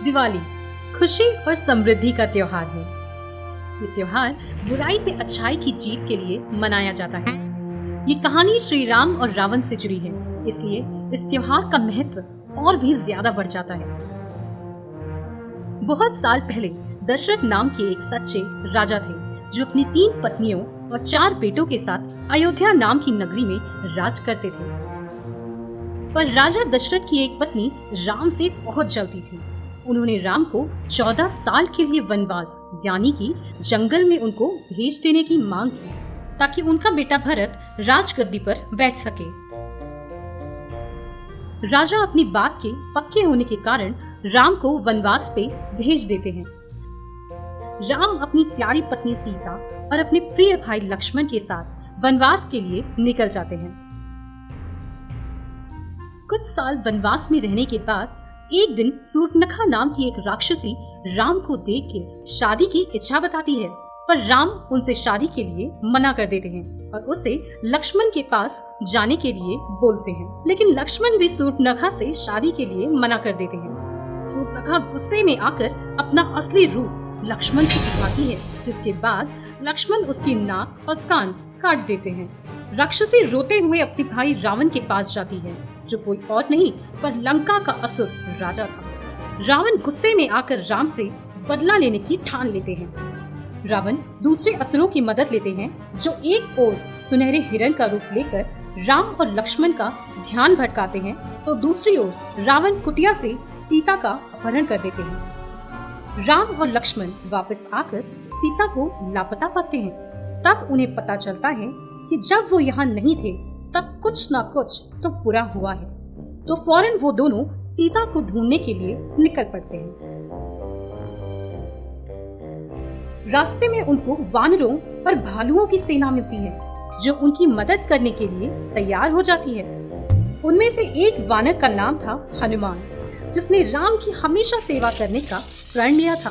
दिवाली खुशी और समृद्धि का त्योहार है। ये त्योहार बुराई पे अच्छाई की जीत के लिए मनाया जाता है। ये कहानी श्री राम और रावण से जुड़ी है, इसलिए इस त्योहार का महत्व और भी ज्यादा बढ़ जाता है। बहुत साल पहले दशरथ नाम के एक सच्चे राजा थे, जो अपनी 3 पत्नियों और 4 बेटों के साथ अयोध्या नाम की नगरी में राज करते थे। पर राजा दशरथ की एक पत्नी राम से बहुत जलती थी। उन्होंने राम को 14 साल के लिए वनवास यानी कि जंगल में उनको भेज देने की मांग की, ताकि उनका बेटा भरत राजगद्दी पर बैठ सके। राजा अपनी बात के पक्के होने के कारण राम को वनवास पे भेज देते हैं। राम अपनी प्यारी पत्नी सीता और अपने प्रिय भाई लक्ष्मण के साथ वनवास के लिए निकल जाते हैं। कुछ साल वनवास में रहने के बाद एक दिन सूर्पनखा नाम की एक राक्षसी राम को देख के शादी की इच्छा बताती है, पर राम उनसे शादी के लिए मना कर देते हैं और उसे लक्ष्मण के पास जाने के लिए बोलते हैं। लेकिन लक्ष्मण भी सूर्पनखा से शादी के लिए मना कर देते हैं। सूर्पनखा गुस्से में आकर अपना असली रूप लक्ष्मण को दिखाती है, जिसके बाद लक्ष्मण उसकी नाक और कान काट देते हैं। राक्षसी रोते हुए अपने भाई रावण के पास जाती है, जो कोई और नहीं पर लंका का असुर राजा था। रावण गुस्से में आकर राम से बदला लेने की ठान लेते हैं। रावण दूसरे असुरों की मदद लेते हैं, जो एक ओर सुनहरे हिरण का रूप लेकर राम और लक्ष्मण का ध्यान भटकाते हैं, तो दूसरी ओर रावण कुटिया से सीता का अपहरण कर देते हैं। राम और लक्ष्मण वापस आकर सीता को लापता पाते हैं। तब उन्हें पता चलता है कि जब वो यहाँ नहीं थे तब कुछ ना कुछ तो बुरा हुआ है, तो फौरन वो दोनों सीता को ढूंढने के लिए निकल पड़ते हैं। रास्ते में उनको वानरों और भालुओं की सेना मिलती है, जो उनकी मदद करने के लिए तैयार हो जाती है। उनमें से एक वानर का नाम था हनुमान, जिसने राम की हमेशा सेवा करने का प्रण लिया था।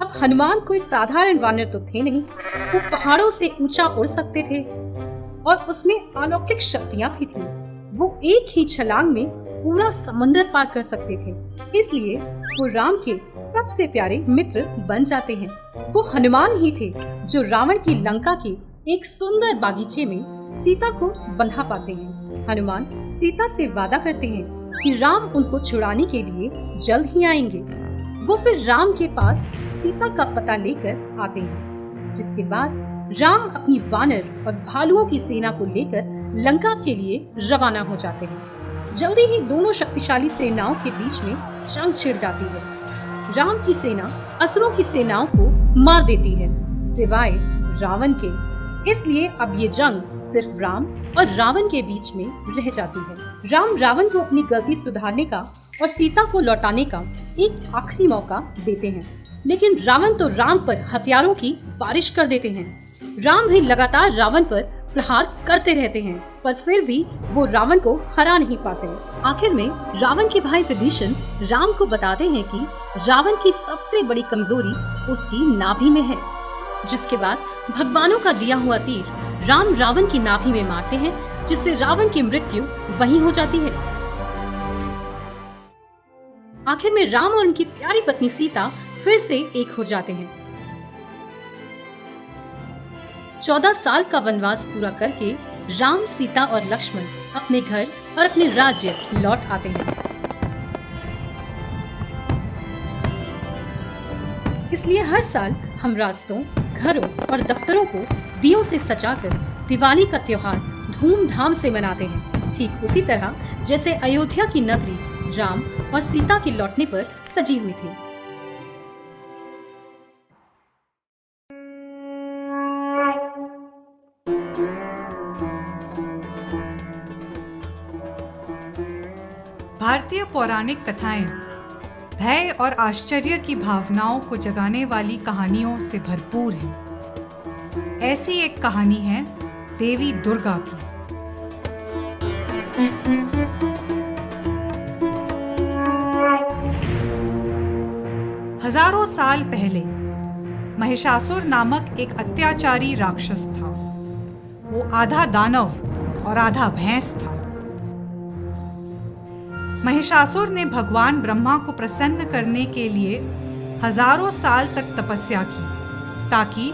अब हनुमान कोई साधारण वानर तो थे नहीं, वो पहाड़ों से ऊंचा उड़ सकते थे और उसमें अलौकिक शक्तियां भी थी। वो एक ही छलांग में पूरा समंदर पार कर सकते थे, इसलिए वो राम के सबसे प्यारे मित्र बन जाते हैं। वो हनुमान ही थे जो रावण की लंका के एक सुंदर बागीचे में सीता को बंधा पाते हैं। हनुमान सीता से वादा करते हैं कि राम उनको छुड़ाने के लिए जल्द ही आएंगे। वो फिर राम के पास सीता का पता लेकर आते हैं, जिसके बाद राम अपनी वानर और भालुओं की सेना को लेकर लंका के लिए रवाना हो जाते हैं। जल्दी ही दोनों शक्तिशाली सेनाओं के बीच में जंग छिड़ जाती है। राम की सेना असुरों की सेनाओं को मार देती है, सिवाय रावण के। इसलिए अब ये जंग सिर्फ राम और रावण के बीच में रह जाती है। राम रावण को अपनी गलती सुधारने का और सीता को लौटाने का एक आखिरी मौका देते हैं, लेकिन रावण तो राम पर हथियारों की बारिश कर देते हैं। राम भी लगातार रावण पर प्रहार करते रहते हैं, पर फिर भी वो रावण को हरा नहीं पाते। आखिर में रावण के भाई विभीषण राम को बताते हैं कि रावण की सबसे बड़ी कमजोरी उसकी नाभि में है, जिसके बाद भगवानों का दिया हुआ तीर राम रावण की नाभि में मारते हैं, जिससे रावण की मृत्यु वहीं हो जाती है। आखिर में राम और उनकी प्यारी पत्नी सीता फिर से एक हो जाते हैं। 14 साल का वनवास पूरा करके राम, सीता और लक्ष्मण अपने घर और अपने राज्य लौट आते हैं। इसलिए हर साल हम रास्तों, घरों और दफ्तरों को दियों से सजाकर दिवाली का त्योहार धूमधाम से मनाते हैं, ठीक उसी तरह जैसे अयोध्या की नगरी राम और सीता के लौटने पर सजी हुई थी। भारतीय पौराणिक कथाएं भय और आश्चर्य की भावनाओं को जगाने वाली कहानियों से भरपूर हैं। ऐसी एक कहानी है देवी दुर्गा की। हजारों साल पहले महिषासुर नामक एक अत्याचारी राक्षस था। वो आधा दानव और आधा भैंस था। महिषासुर ने भगवान ब्रह्मा को प्रसन्न करने के लिए हजारों साल तक तपस्या की ताकि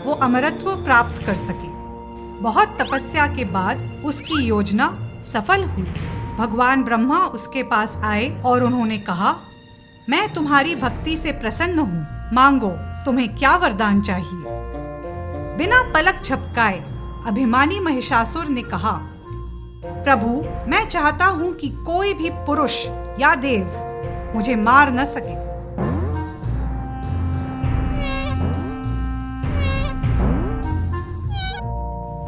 वो अमरत्व प्राप्त कर सके। बहुत तपस्या के बाद उसकी योजना सफल हुई। भगवान ब्रह्मा उसके पास आए और उन्होंने कहा, मैं तुम्हारी भक्ति से प्रसन्न हूँ, मांगो तुम्हें क्या वरदान चाहिए। बिना पलक झपकाए अभिमानी महिषासुर ने कहा, प्रभु, मैं चाहता हूं कि कोई भी पुरुष या देव मुझे मार न सके।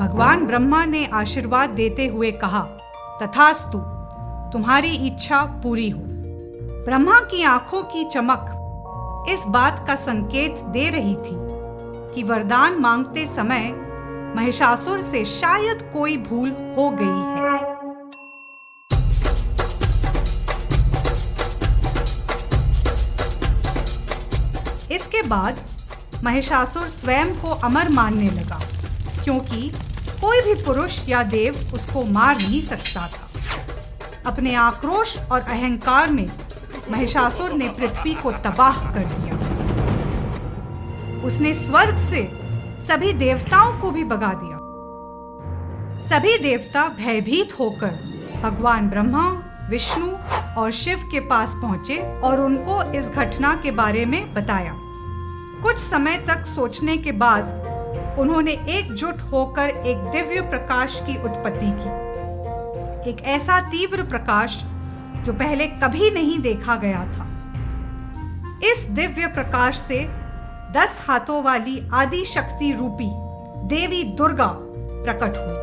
भगवान ब्रह्मा ने आशीर्वाद देते हुए कहा, तथास्तु, तुम्हारी इच्छा पूरी हो। ब्रह्मा की आंखों की चमक इस बात का संकेत दे रही थी कि वरदान मांगते समय महिषासुर से शायद कोई भूल हो गई है। इसके बाद महिषासुर स्वयं को अमर मानने लगा, क्योंकि कोई भी पुरुष या देव उसको मार नहीं सकता था। अपने आक्रोश और अहंकार में महिषासुर ने पृथ्वी को तबाह कर दिया। उसने स्वर्ग से सभी देवताओं को भी भगा दिया। सभी देवता भयभीत होकर भगवान ब्रह्मा, विष्णु और शिव के पास पहुंचे और उनको इस घटना के बारे में बताया। कुछ समय तक सोचने के बाद उन्होंने एकजुट होकर एक दिव्य प्रकाश की उत्पत्ति की। एक ऐसा तीव्र प्रकाश जो पहले कभी नहीं देखा गया था। इस दिव्य प्रकाश से 10 हाथों वाली आदि शक्ति रूपी देवी दुर्गा प्रकट हुई।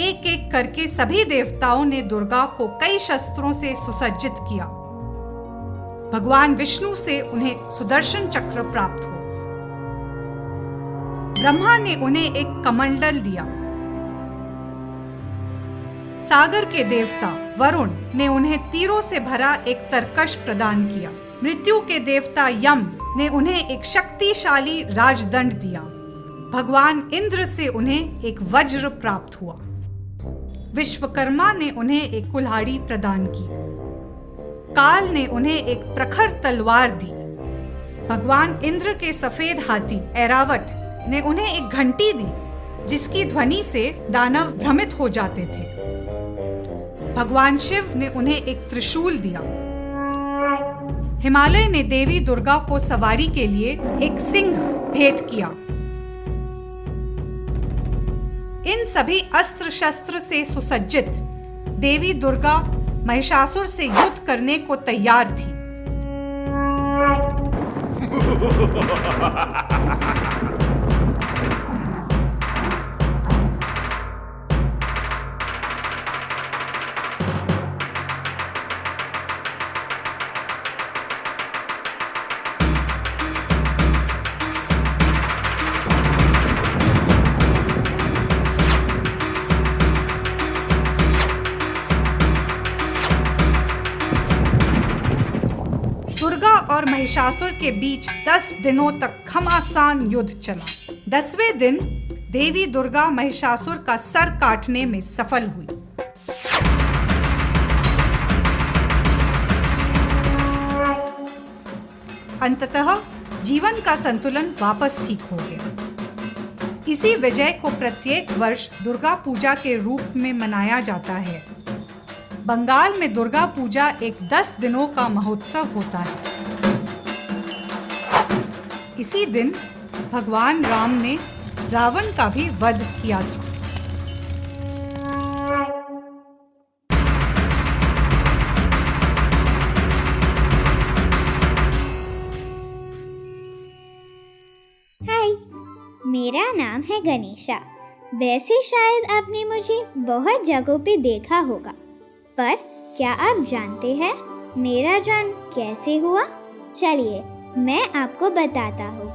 एक एक करके सभी देवताओं ने दुर्गा को कई शस्त्रों से सुसज्जित किया। भगवान विष्णु से उन्हें सुदर्शन चक्र प्राप्त हुआ। ब्रह्मा ने उन्हें एक कमंडल दिया। सागर के देवता वरुण ने उन्हें तीरों से भरा एक तरकश प्रदान किया। मृत्यु के देवता यम ने उन्हें एक शक्तिशाली राजदंड दिया। भगवान इंद्र से उन्हें एक वज्र प्राप्त हुआ। विश्वकर्मा ने उन्हें एक कुल्हाड़ी प्रदान की। काल ने उन्हें एक प्रखर तलवार दी। भगवान इंद्र के सफेद हाथी ऐरावत ने उन्हें एक घंटी दी, जिसकी ध्वनि से दानव भ्रमित हो जाते थे। भगवान शिव ने उन्हें एक त्रिशूल दिया। हिमालय ने देवी दुर्गा को सवारी के लिए एक सिंह भेंट किया। इन सभी अस्त्र शस्त्र से सुसज्जित देवी दुर्गा महिषासुर से युद्ध करने को तैयार थी। दुर्गा और महिषासुर के बीच 10 दिनों तक घमासान युद्ध चला। 10वें दिन देवी दुर्गा महिषासुर का सर काटने में सफल हुई। अंततः जीवन का संतुलन वापस ठीक हो गया। इसी विजय को प्रत्येक वर्ष दुर्गा पूजा के रूप में मनाया जाता है। बंगाल में दुर्गा पूजा एक 10 दिनों का महोत्सव होता है। इसी दिन भगवान राम ने रावण का भी वध किया था। हाय, मेरा नाम है गणेशा। वैसे शायद आपने मुझे बहुत जगहों पे देखा होगा, पर क्या आप जानते हैं मेरा जन्म कैसे हुआ? चलिए मैं आपको बताता हूँ।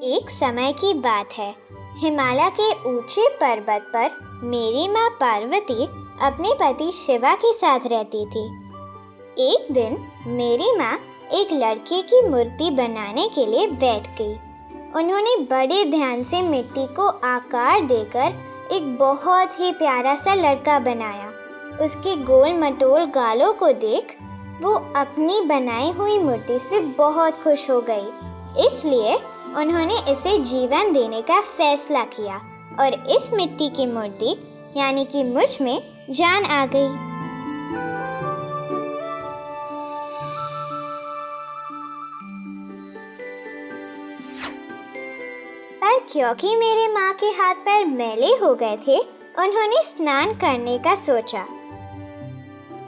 एक समय की बात है। हिमालय के ऊंचे पर्वत पर मेरी माँ पार्वती अपने पति शिवा के साथ रहती थी। एक दिन मेरी माँ एक लड़के की मूर्ति बनाने के लिए बैठ गई। उन्होंने बड़े ध्यान से मिट्टी को आकार देकर एक बहुत ही प्यारा सा लड़का बनाया। उसके गोल मटोल गालों को देख वो अपनी बनाई हुई मूर्ति से बहुत खुश हो गई। इसलिए उन्होंने इसे जीवन देने का फैसला किया और इस मिट्टी की मूर्ति यानी कि मुझ में जान आ गई। पर क्योंकि मेरे माँ के हाथ पैर मैले हो गए थे, उन्होंने स्नान करने का सोचा।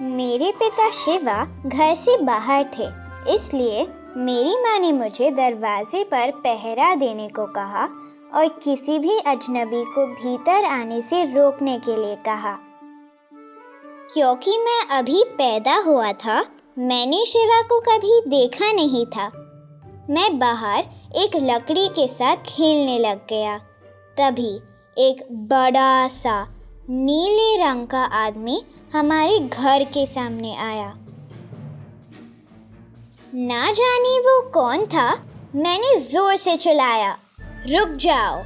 मेरे पिता शिवा घर से बाहर थे, इसलिए मेरी माँ ने मुझे दरवाजे पर पहरा देने को कहा और किसी भी अजनबी को भीतर आने से रोकने के लिए कहा। क्योंकि मैं अभी पैदा हुआ था, मैंने शिवा को कभी देखा नहीं था। मैं बाहर एक लकड़ी के साथ खेलने लग गया। तभी एक बड़ा सा नीले रंग का आदमी हमारे घर के सामने आया। ना जाने वो कौन था, मैंने जोर से चिल्लाया, रुक जाओ।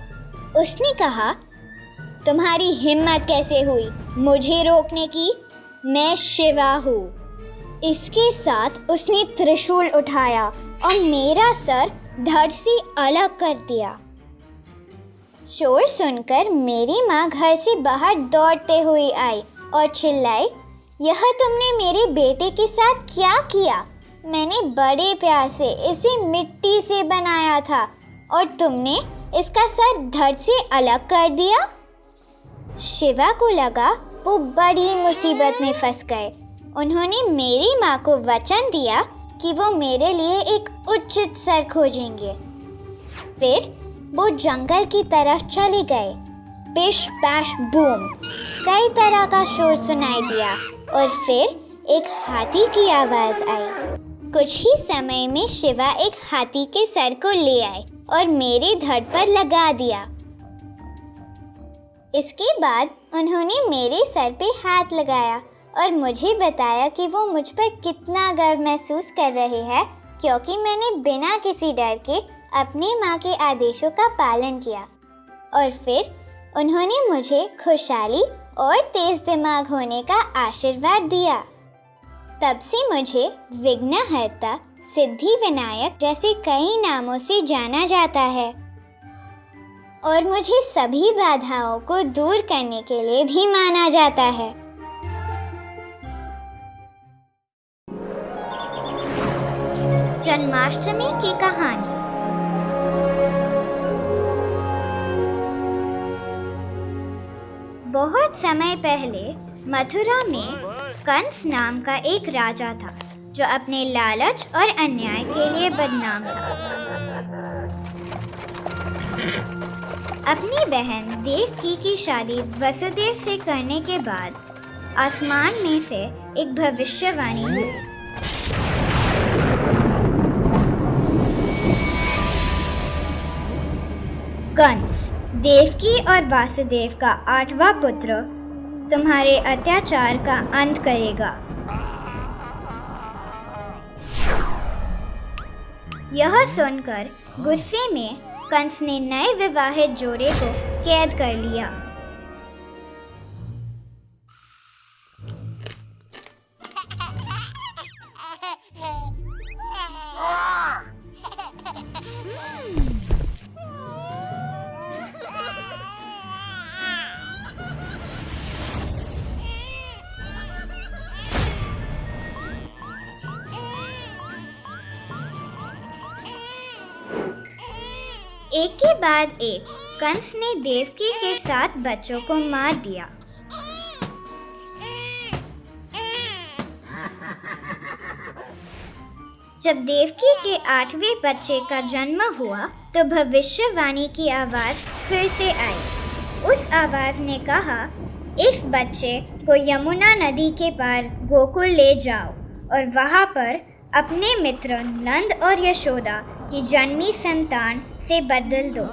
उसने कहा, तुम्हारी हिम्मत कैसे हुई मुझे रोकने की? मैं शिवा हूँ। इसके साथ उसने त्रिशूल उठाया और मेरा सर धड़ से अलग कर दिया। शोर सुनकर मेरी माँ घर से बाहर दौड़ते हुए आई और चिल्लाई, यह तुमने मेरे बेटे के साथ क्या किया? मैंने बड़े प्यार से इसे मिट्टी से बनाया था और तुमने इसका सर धड़ से अलग कर दिया। शिवा को लगा वो बड़ी मुसीबत में फंस गए। उन्होंने मेरी माँ को वचन दिया कि वो मेरे लिए एक उचित सर खोजेंगे। फिर वो जंगल की तरफ चले गए। पिश पैश बूम, कई तरह का शोर सुनाई दिया और फिर एक हाथी की आवाज़ आई। कुछ ही समय में शिवा एक हाथी के सर को ले आए और मेरे धड़ पर लगा दिया। इसके बाद उन्होंने मेरे सर पे हाथ लगाया और मुझे बताया कि वो मुझ पर कितना गर्व महसूस कर रहे हैं, क्योंकि मैंने बिना किसी डर के अपनी माँ के आदेशों का पालन किया। और फिर उन्होंने मुझे खुशहाली और तेज दिमाग होने का आशीर्वाद दिया। तब से मुझे विघ्नहर्ता, सिद्धि विनायक जैसे कई नामों से जाना जाता है और मुझे सभी बाधाओं को दूर करने के लिए भी माना जाता है। जन्माष्टमी की कहानी। बहुत समय पहले मथुरा में कंस नाम का एक राजा था जो अपने लालच और अन्याय के लिए बदनाम था। अपनी बहन देवकी की शादी वसुदेव से करने के बाद आसमान में से एक भविष्यवाणी हुई। कंस, देवकी और वासुदेव का 8वां पुत्र तुम्हारे अत्याचार का अंत करेगा। यह सुनकर गुस्से में कंस ने नए विवाहित जोड़े को कैद कर लिया। एक के बाद एक कंस ने देवकी के 7 बच्चों को मार दिया। जब देवकी के 8वें बच्चे का जन्म हुआ तो भविष्यवाणी की आवाज फिर से आई। उस आवाज ने कहा, इस बच्चे को यमुना नदी के पार गोकुल ले जाओ और वहां पर अपने मित्र नंद और यशोदा की जन्मी संतान से बदल दो।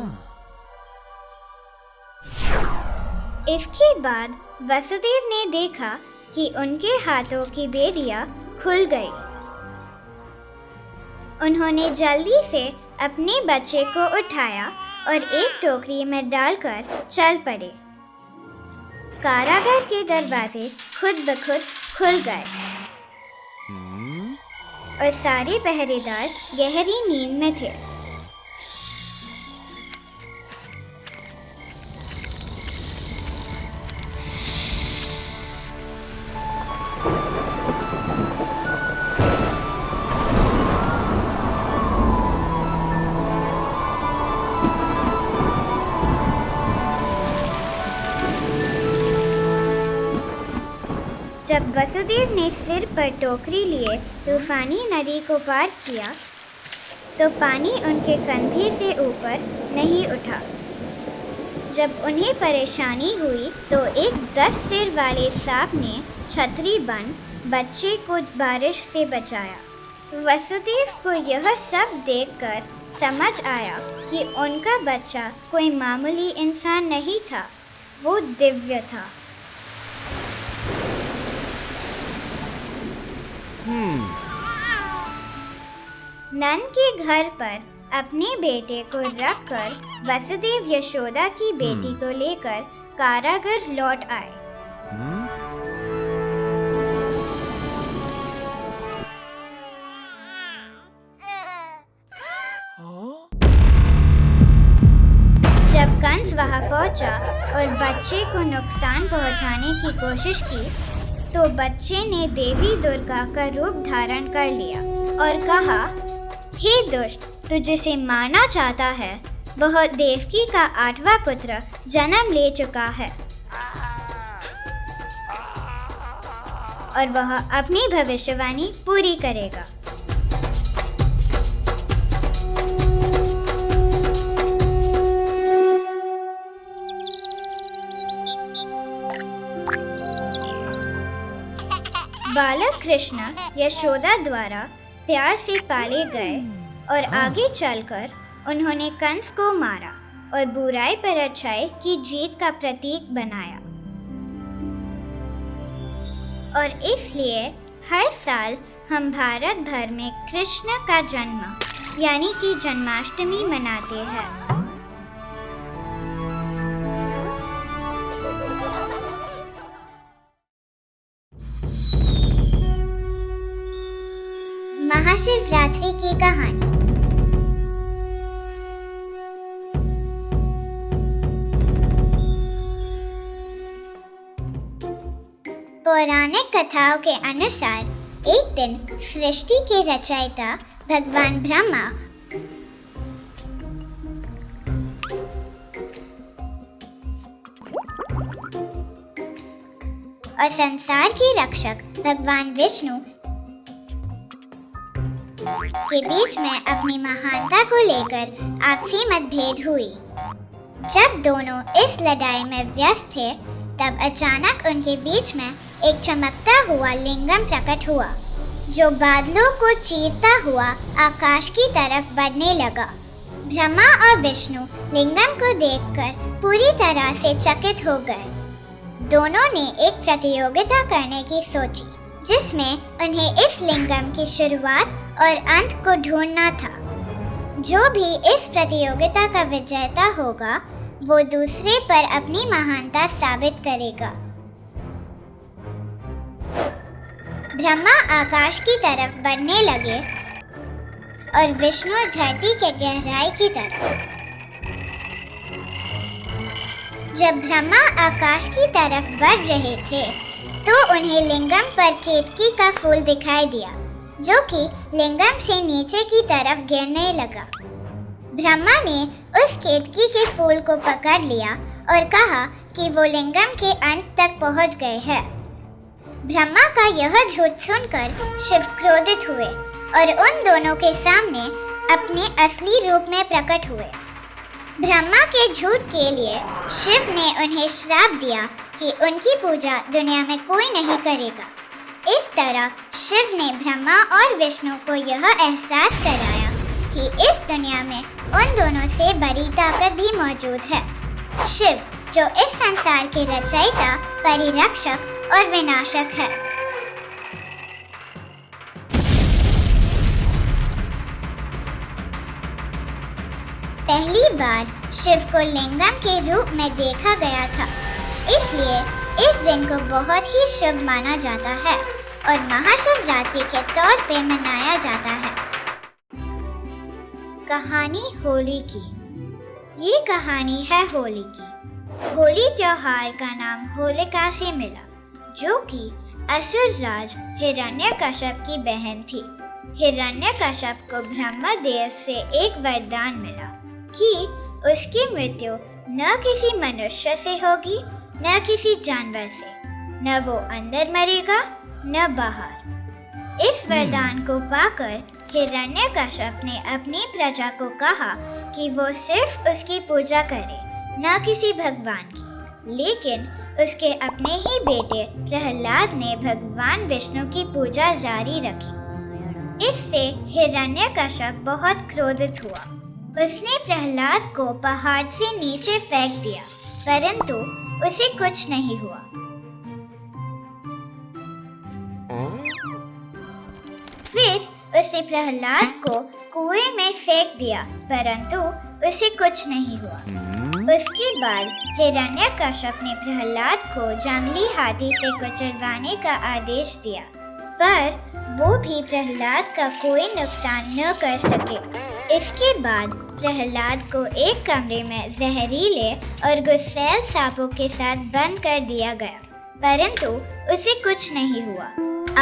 इसके बाद वसुदेव ने देखा कि उनके हाथों की बेड़ियां खुल गई। उन्होंने जल्दी से अपने बच्चे को उठाया और एक टोकरी में डालकर चल पड़े। कारागार के दरवाजे खुद ब खुद खुल गए और सारे पहरेदार गहरी नींद में थे। जब वसुदेव ने सिर पर टोकरी लिए तूफानी नदी को पार किया तो पानी उनके कंधे से ऊपर नहीं उठा। जब उन्हें परेशानी हुई तो एक 10 सिर वाले सांप ने छतरी बन बच्चे को बारिश से बचाया। वसुदेव को यह सब देखकर समझ आया कि उनका बच्चा कोई मामूली इंसान नहीं था, वो दिव्य था। नंद के घर पर अपने बेटे को रखकर वसुदेव यशोदा की बेटी को लेकर कारागार लौट आए। जब कंस वहां पहुंचा और बच्चे को नुकसान पहुंचाने की कोशिश की तो बच्चे ने देवी दुर्गा का रूप धारण कर लिया और कहा, हे दुष्ट, तू जिसे मारना चाहता है वह देवकी का 8वां पुत्र जन्म ले चुका है और वह अपनी भविष्यवाणी पूरी करेगा। बालक कृष्ण यशोदा द्वारा प्यार से पाले गए और आगे चलकर उन्होंने कंस को मारा और बुराई पर अच्छाई की जीत का प्रतीक बनाया। और इसलिए हर साल हम भारत भर में कृष्ण का जन्म यानी कि जन्माष्टमी मनाते हैं। महाशिवरात्रि की कहानी। पौराणिक कथाओं के अनुसार एक दिन सृष्टि के रचयिता भगवान ब्रह्मा और संसार के रक्षक भगवान विष्णु के बीच में अपनी महानता को लेकर आपसी मतभेद हुई। जब दोनों इस लड़ाई में व्यस्त थे तब अचानक उनके बीच में एक चमकता हुआ लिंगम प्रकट हुआ जो बादलों को चीरता हुआ आकाश की तरफ बढ़ने लगा। ब्रह्मा और विष्णु लिंगम को देखकर पूरी तरह से चकित हो गए। दोनों ने एक प्रतियोगिता करने की सोची जिसमें उन्हें इस लिंगम की शुरुआत और अंत को ढूंढना था। जो भी इस प्रतियोगिता का विजेता होगा वो दूसरे पर अपनी महानता साबित करेगा। ब्रह्मा आकाश की तरफ बढ़ने लगे और विष्णु धरती के गहराई की तरफ। जब ब्रह्मा आकाश की तरफ बढ़ रहे थे तो उन्हें लिंगम पर केतकी का फूल दिखाई दिया जो कि लिंगम से नीचे की तरफ गिरने लगा। ब्रह्मा ने उस केतकी के फूल को पकड़ लिया और कहा कि वो लिंगम के अंत तक पहुंच गए हैं। ब्रह्मा का यह झूठ सुनकर शिव क्रोधित हुए और उन दोनों के सामने अपने असली रूप में प्रकट हुए। ब्रह्मा के झूठ के लिए शिव ने उन्हें श्राप दिया कि उनकी पूजा दुनिया में कोई नहीं करेगा। इस तरह शिव ने ब्रह्मा और विष्णु को यह एहसास कराया कि इस दुनिया में उन दोनों से बड़ी ताकत भी मौजूद है। शिव जो इस संसार के रचयिता, परिरक्षक और विनाशक है। पहली बार शिव को लिंगम के रूप में देखा गया था, इसलिए इस दिन को बहुत ही शुभ माना जाता है और महाशिवरात्रि के तौर पे मनाया जाता है। कहानी होली की। ये कहानी है होली की। होली त्योहार का नाम होलिका से मिला, जो कि असुर राज हिरण्यकश्यप की बहन थी। हिरण्यकश्यप को ब्रह्मदेव से एक वरदान मिला कि उसकी मृत्यु न किसी मनुष्य से होगी न किसी जानवर से, न वो अंदर मरेगा न बाहर। इस वरदान को पाकर हिरण्यकश्यप ने अपनी प्रजा को कहा कि वो सिर्फ उसकी पूजा करे, न किसी भगवान की। लेकिन उसके अपने ही बेटे प्रहलाद ने भगवान विष्णु की पूजा जारी रखी। इससे हिरण्यकश्यप बहुत क्रोधित हुआ। उसने प्रहलाद को पहाड़ से नीचे फेंक दिया, परंतु उसे कुछ नहीं हुआ। फिर उसने प्रहलाद को कुएं में फेंक दिया, परंतु उसे कुछ नहीं हुआ। उसके बाद हिरण्यकश्यप ने प्रहलाद को जंगली हाथी से कुचलवाने का आदेश दिया, पर वो भी प्रहलाद का कोई नुकसान न कर सके। इसके बाद प्रहलाद को एक कमरे में जहरीले और गुस्सैल सांपों के साथ बंद कर दिया गया, परंतु उसे कुछ नहीं हुआ।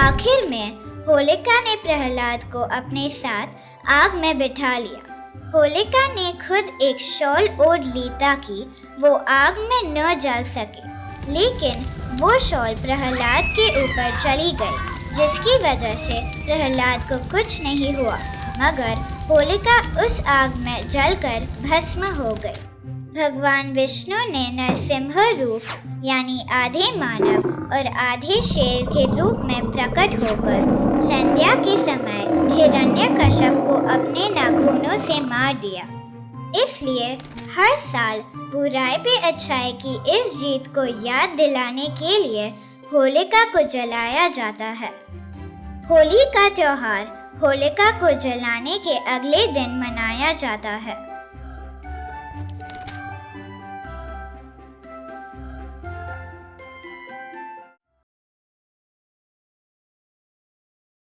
आखिर में होलिका ने प्रहलाद को अपने साथ आग में बिठा लिया। होलिका ने खुद एक शॉल ओढ़ ली ताकि वो आग में न जल सके, लेकिन वो शॉल प्रहलाद के ऊपर चली गई, जिसकी वजह से प्रहलाद को कुछ नहीं हुआ, मगर होलिका उस आग में जलकर भस्म हो गई। भगवान विष्णु ने नरसिंह रूप यानी आधे मानव और आधे शेर के रूप में प्रकट होकर संध्या के समय हिरण्यकश्यप को अपने नाखूनों से मार दिया। इसलिए हर साल बुराई पे अच्छाई की इस जीत को याद दिलाने के लिए होलिका को जलाया जाता है। होली का त्योहार होलिका को जलाने के अगले दिन मनाया जाता है।